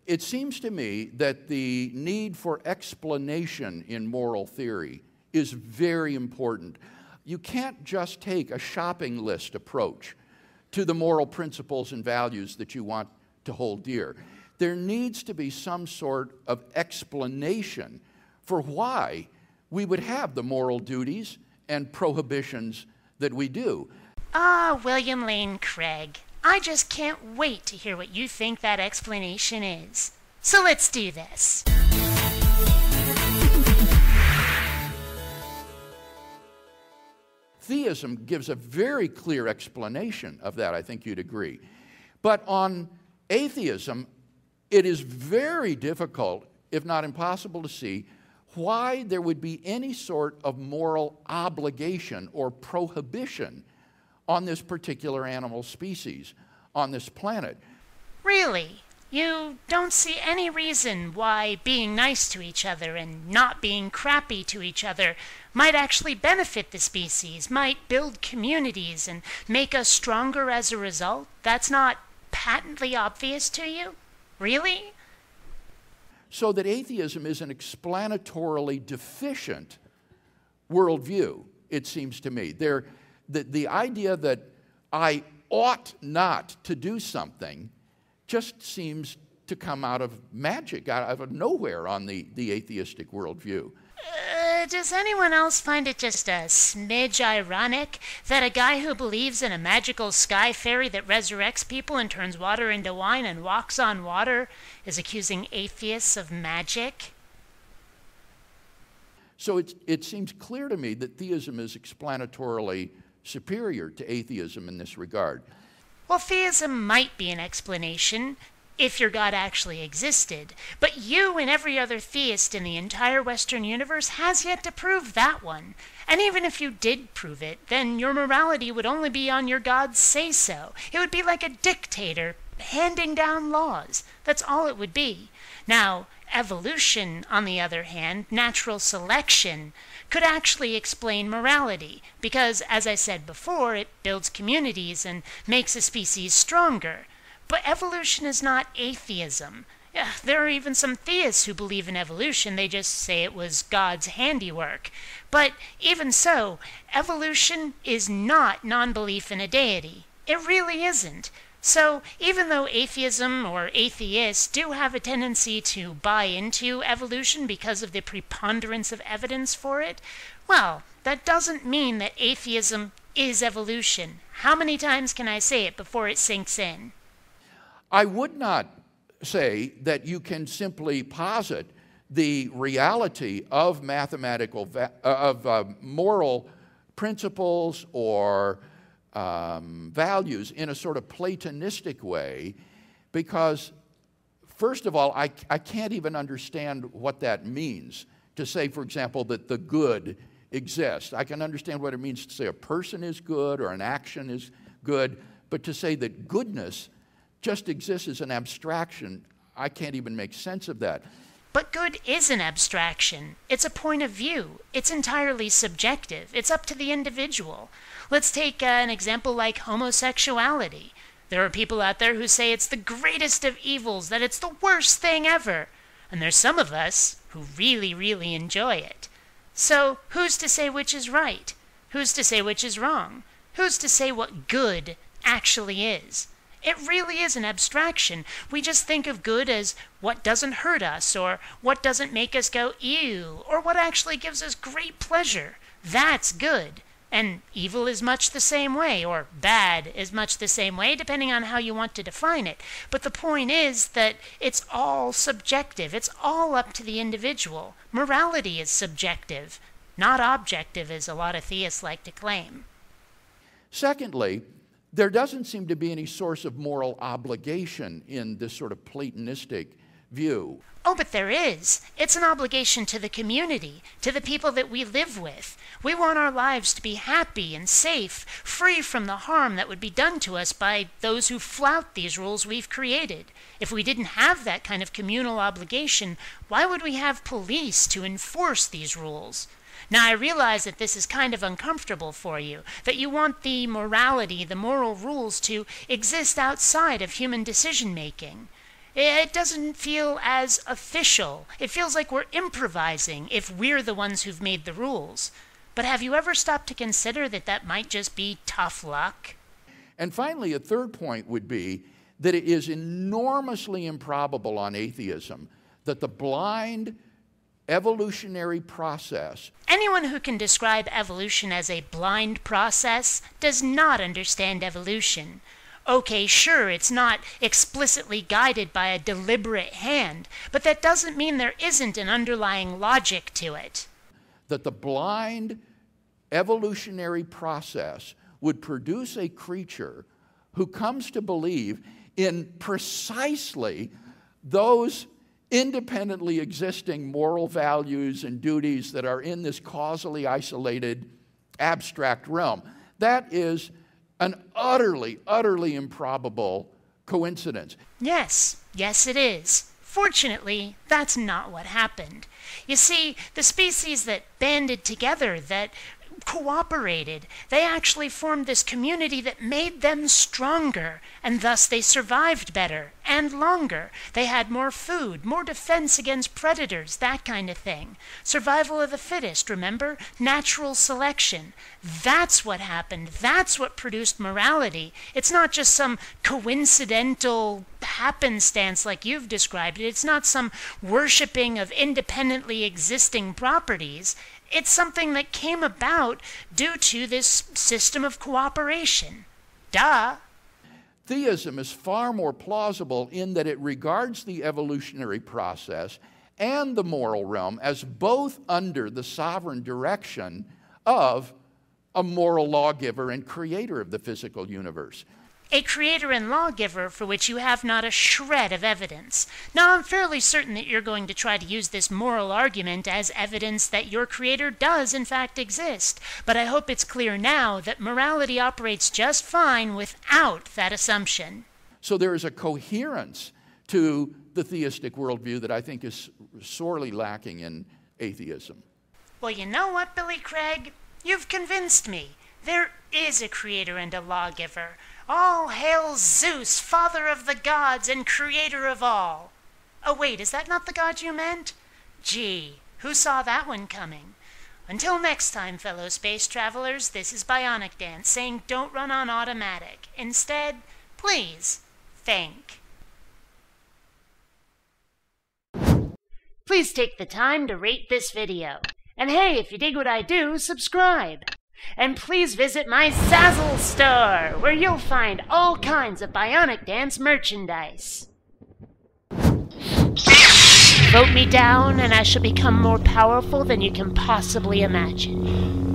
it seems to me that the need for explanation in moral theory is very important. You can't just take a shopping list approach to the moral principles and values that you want to hold dear. There needs to be some sort of explanation for why we would have the moral duties and prohibitions that we do. Ah, William Lane Craig, I just can't wait to hear what you think that explanation is. So let's do this. Theism gives a very clear explanation of that, I think you'd agree. But on atheism, it is very difficult, if not impossible, to see why there would be any sort of moral obligation or prohibition on this particular animal species on this planet. Really? You don't see any reason why being nice to each other and not being crappy to each other might actually benefit the species, might build communities and make us stronger as a result? That's not patently obvious to you? Really? So that atheism is an explanatorily deficient worldview, it seems to me. The idea that I ought not to do something just seems to come out of magic, out of nowhere on the atheistic worldview. Does anyone else find it just a smidge ironic that a guy who believes in a magical sky fairy that resurrects people and turns water into wine and walks on water is accusing atheists of magic? So it seems clear to me that theism is explanatorily superior to atheism in this regard. Well, theism might be an explanation if your God actually existed, but you and every other theist in the entire Western universe has yet to prove that one. And even if you did prove it, then your morality would only be on your God's say-so. It would be like a dictator handing down laws. That's all it would be. Now, evolution, on the other hand, natural selection, could actually explain morality, because, as I said before, it builds communities and makes a species stronger. But evolution is not atheism. There are even some theists who believe in evolution. They just say it was God's handiwork. But even so, evolution is not non-belief in a deity. It really isn't. So even though atheism or atheists do have a tendency to buy into evolution because of the preponderance of evidence for it, well, that doesn't mean that atheism is evolution. How many times can I say it before it sinks in? I would not say that you can simply posit the reality of moral principles or values in a sort of Platonistic way, because, first of all, I can't even understand what that means. To say, for example, that the good exists. I can understand what it means to say a person is good or an action is good, but to say that goodness just exists as an abstraction, I can't even make sense of that. But good is an abstraction. It's a point of view. It's entirely subjective. It's up to the individual. Let's take an example like homosexuality. There are people out there who say it's the greatest of evils, that it's the worst thing ever. And there's some of us who really, really enjoy it. So who's to say which is right? Who's to say which is wrong? Who's to say what good actually is? It really is an abstraction. We just think of good as what doesn't hurt us, or what doesn't make us go ew, or what actually gives us great pleasure. That's good. And evil is much the same way, or bad is much the same way, depending on how you want to define it. But the point is that it's all subjective. It's all up to the individual. Morality is subjective, not objective, as a lot of theists like to claim. Secondly, there doesn't seem to be any source of moral obligation in this sort of Platonistic view. Oh, but there is. It's an obligation to the community, to the people that we live with. We want our lives to be happy and safe, free from the harm that would be done to us by those who flout these rules we've created. If we didn't have that kind of communal obligation, why would we have police to enforce these rules? Now, I realize that this is kind of uncomfortable for you, that you want the morality, the moral rules to exist outside of human decision-making. It doesn't feel as official. It feels like we're improvising if we're the ones who've made the rules. But have you ever stopped to consider that that might just be tough luck? And finally, a third point would be that it is enormously improbable on atheism that the blind evolutionary process. Anyone who can describe evolution as a blind process does not understand evolution. Okay, sure, it's not explicitly guided by a deliberate hand, but that doesn't mean there isn't an underlying logic to it. That the blind evolutionary process would produce a creature who comes to believe in precisely those independently existing moral values and duties that are in this causally isolated abstract realm. That is an utterly, utterly improbable coincidence. Yes, it is. Fortunately, that's not what happened. You see, the species that banded together, that cooperated, they actually formed this community that made them stronger, and thus they survived better and longer. They had more food, more defense against predators, that kind of thing. Survival of the fittest, remember? Natural selection. That's what happened. That's what produced morality. It's not just some coincidental happenstance like you've described it. It's not some worshipping of independently existing properties. It's something that came about due to this system of cooperation. Duh. Theism is far more plausible in that it regards the evolutionary process and the moral realm as both under the sovereign direction of a moral lawgiver and creator of the physical universe. A creator and lawgiver for which you have not a shred of evidence. Now, I'm fairly certain that you're going to try to use this moral argument as evidence that your creator does in fact exist. But I hope it's clear now that morality operates just fine without that assumption. So there is a coherence to the theistic worldview that I think is sorely lacking in atheism. Well, you know what, Billy Craig? You've convinced me. There is a creator and a lawgiver. All hail Zeus, father of the gods and creator of all. Oh wait, is that not the god you meant? Gee, who saw that one coming? Until next time, fellow space travelers, this is BionicDance saying don't run on automatic. Instead, please, think. Please take the time to rate this video. And hey, if you dig what I do, subscribe. And please visit my Zazzle store, where you'll find all kinds of BionicDance merchandise. Vote me down, and I shall become more powerful than you can possibly imagine.